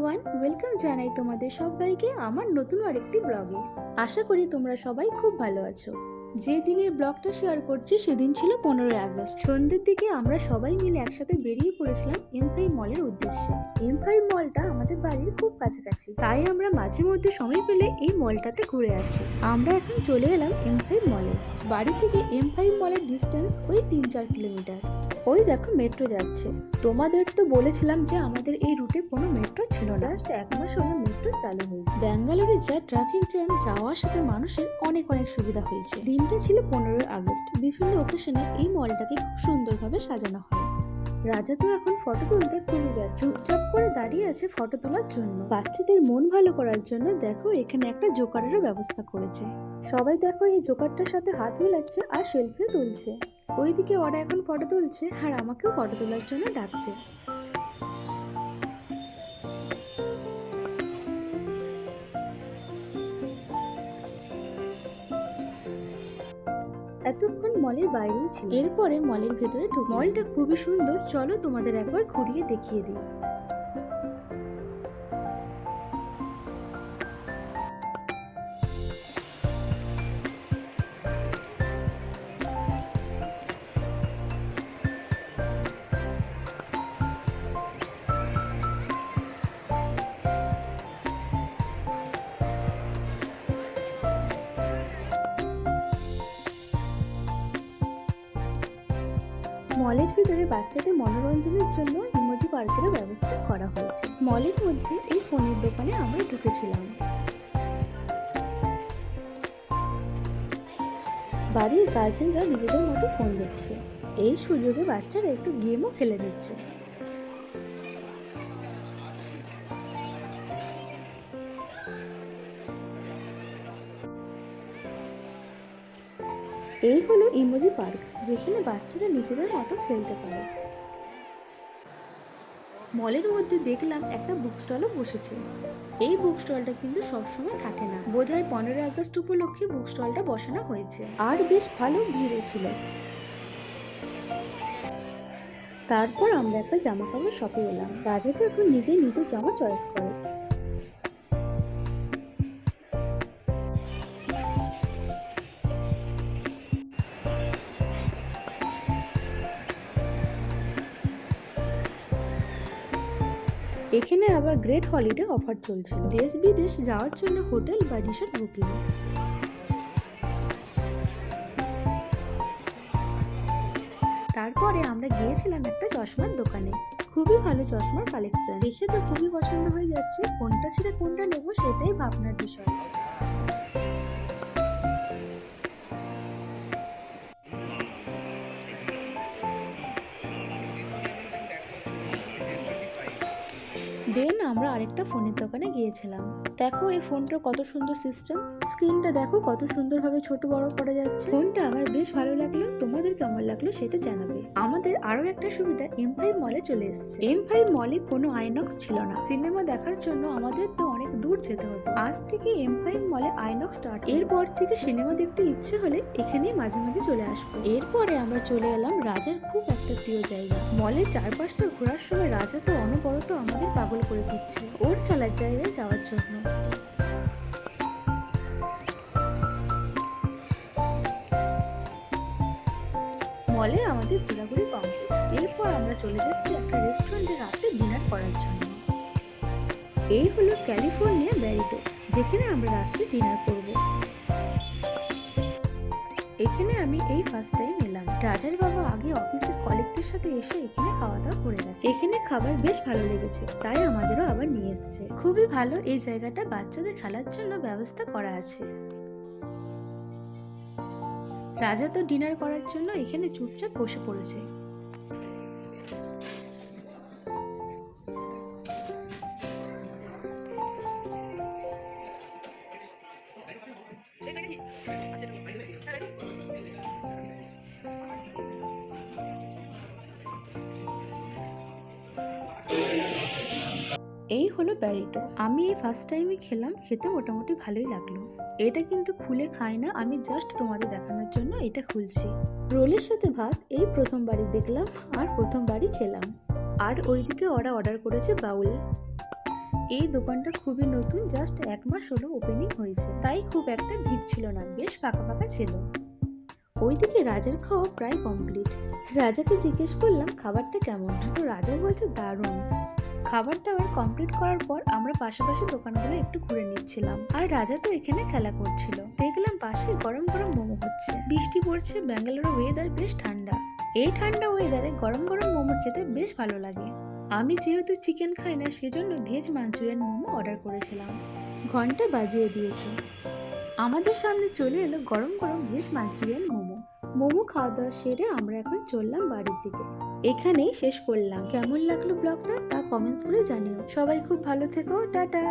Everyone, welcome জানাই তোমাদের সবাইকে আমার নতুন আরেকটি ব্লগে। আশা করি তোমরা সবাই খুব ভালো আছো। যে দিনের ব্লগটা শেয়ার করছি সেদিন ছিল 15ই আগস্ট। সন্ধ্যের দিকে আমরা সবাই মিলে একসাথে বেরিয়ে পড়েছিলাম M5 মলের উদ্দেশ্যে। M5 মলটা আমাদের বাড়ির খুব কাছাকাছি, তাই আমরা মাঝে মধ্যে সময় পেলে এই মলটাতে ঘুরে আসি। আমরা এখন চলে এলাম M5 মলে। বাড়ি থেকে M5 মলের ডিস্টেন্স ওই 3-4 কিলোমিটার। ওই দেখো মেট্রো যাচ্ছে। তোমাদের তো বলেছিলাম যে আমাদের এই রুটে কোনো মেট্রো ছিল না, জাস্ট 1 মাস হলো মেট্রো চালু হয়েছে। ব্যাঙ্গালোরে যা ট্রাফিক জ্যাম, যাওয়ার সাথে মানুষের অনেক সুবিধা হয়েছে। দিনটা ছিল 15ই আগস্ট। বিভিন্ন ওকেশনে এই মলটাকে খুব সুন্দরভাবে সাজানো হয়। রাজা তো এখন ফটো তুলতে খুবই ব্যস্ত, চুপচাপ করে দাঁড়িয়ে আছে ফটো তোলার জন্য। বাচ্চাদের মন ভালো করার জন্য দেখো এখানে একটা জোকারেরও ব্যবস্থা করেছে। সবাই দেখো এই জোকারটার সাথে হাত মিলাচ্ছে আর সেলফিও তুলছে। ওইদিকে ওরা এখন ফটো তুলছে আর আমাকেও ফটো তোলার জন্য ডাকছে। এতক্ষণ মলের বাইরেই ছিল, এরপরে মলের ভেতরে ঢুক। মলটা খুবই সুন্দর, চলো তোমাদের একবার ঘুরিয়ে দেখিয়ে দিই। মলের ভিতরে বাচ্চাদের মনোরঞ্জনের জন্য ইমোজি পার্কেরও ব্যবস্থা করা হয়েছে। মলের মধ্যে এই ফোনের দোকানে আমরা ঢুকেছিলাম। বাড়ির গার্জেনরা নিজেদের মতো ফোন দেখছে। এই সুযোগে বাচ্চারা একটু গেমও খেলে নিচ্ছে। এই হলো ইমোজি পার্ক, যেখানে বাচ্চারা নিজেদের মতো খেলতে পারে। মলের মধ্যে দেখলাম একটা বুক স্টলও বসেছে। এই বুক স্টলটা কিন্তু সবসময় থাকে না, বোধহয় 15ই আগস্ট উপলক্ষে বুক স্টলটা বসানো হয়েছে। আর বেশ ভালো ভিড় ছিল। তারপর আমরা একটা জামা কাপড় শপে এলাম। রাজা তো এখন নিজের জামা চয়েস করে। এখানে আবার গ্রেট হলিডে অফার চলছিল, দেশ বিদেশ যাওয়ার জন্য হোটেল বা রিসোর্ট বুকিং। তারপরে আমরা গিয়েছিলাম একটা চশমার দোকানে। খুবই ভালো চশমার কালেকশন, দেখে তো খুবই পছন্দ হয়ে যাচ্ছে। কোনটা ছেড়ে কোনটা নেব সেটাই ভাবনার বিষয়। দেন আমরা আরেকটা ফোনের দোকানে গিয়েছিলাম। দেখো এই ফোনটার কত সুন্দর সিস্টেম, স্ক্রিনটা দেখো কত সুন্দরভাবে ছোট বড় করা যাচ্ছে। ফোনটা আমার বেশ ভালো লাগলো, তোমাদের কেমন লাগলো সেটা জানাবে। আমাদের আরো একটা সুবিধা, M5 মলে চলে এসেছে। M5 মলে কোনো আইনক্স ছিল না। সিনেমা দেখার জন্য আমাদের তো অনেক দূর যেতে হতো। আজ থেকে M5 মলে আইনক্স স্টার্ট। এরপর থেকে সিনেমা দেখতে ইচ্ছে হলে এখানেই মাঝে মাঝে চলে আসবো। এরপরে আমরা চলে এলাম রাজার খুব একটা প্রিয় জায়গা। মলের চারপাশটা ঘোরার সময় রাজা তো অনবরত আমাদের পাগল করে দিচ্ছে ওর খেলার জায়গায় যাওয়ার জন্য। মলে আমাদের ঘোরাঘুরি কমপ্লিট। এরপর আমরা চলে যাচ্ছি একটা রেস্টুরেন্টে রাতে ডিনার করার জন্য। এই হলো ক্যালিফোর্নিয়া ব্যারিটো, যেখানে আমরা রাত্রে ডিনার করব। এখানে আমি এই ফার্স্ট টাইম এলাম। রাজার বাবা আগে অফিসের কলিগদের সাথে এসে এখানে খাওয়া দাওয়া করে গেছে। এখানে খাবার বেশ ভালো লেগেছে, তাই আমাদেরও আবার নিয়ে এসেছে। খুবই ভালো এই জায়গাটা, বাচ্চাদের খেলার জন্য ব্যবস্থা করা আছে। রাজা তো ডিনার করার জন্য এখানে চুপচাপ বসে পড়েছে। এই হলো ব্যারিটো। আমি এই ফার্স্ট টাইমে খেলাম, খেতে মোটামুটি ভালোই লাগলো। এটা কিন্তু খুলে খাই না, আমি জাস্ট তোমাদের দেখানোর জন্য এটা খুলছি। রোলের সাথে ভাত এই প্রথমবারই দেখলাম আর প্রথমবারই খেলাম। আর ওইদিকে ওরা অর্ডার করেছে বাউল। এই দোকানটা খুবই নতুন, জাস্ট 1 মাস হলো ওপেনিং হয়েছে, তাই খুব একটা ভিড় ছিল না, বেশ ফাঁকা ফাঁকা ছিল। ওইদিকে রাজার খাওয়া প্রায় কমপ্লিট। রাজাকে জিজ্ঞেস করলাম খাবারটা কেমন, তো রাজা বলছে দারুণ। খাবার দাবার কমপ্লিট করার পর আমরা পাশাপাশি দোকানগুলো একটু ঘুরে নিচ্ছিলাম, আর রাজা তো এখানে খেলা করছিল। দেখলাম পাশে গরম গরম মোমো হচ্ছে, বৃষ্টি পড়ছে, ব্যাঙ্গালোর ওয়েদার বেশ ঠান্ডা। এই ঠান্ডা ওয়েদারে গরম গরম মোমো খেতে বেশ ভালো লাগে। আমি যেহেতু চিকেন খাই না, সেজন্য ভেজ মাঞ্চুরিয়ান মোমো অর্ডার করেছিলাম। ঘন্টা বাজিয়ে দিয়েছে, আমাদের সামনে চলে এলো গরম গরম ভেজ মাঞ্চুরিয়ান মোমো। মোমো খাওয়া দাওয়া সেরে আমরা এখন চললাম বাড়ির দিকে। এখানেই শেষ করলাম। কেমন লাগলো ব্লগটা তা কমেন্টস করে জানিও। সবাই খুব ভালো থেকো, টাটা।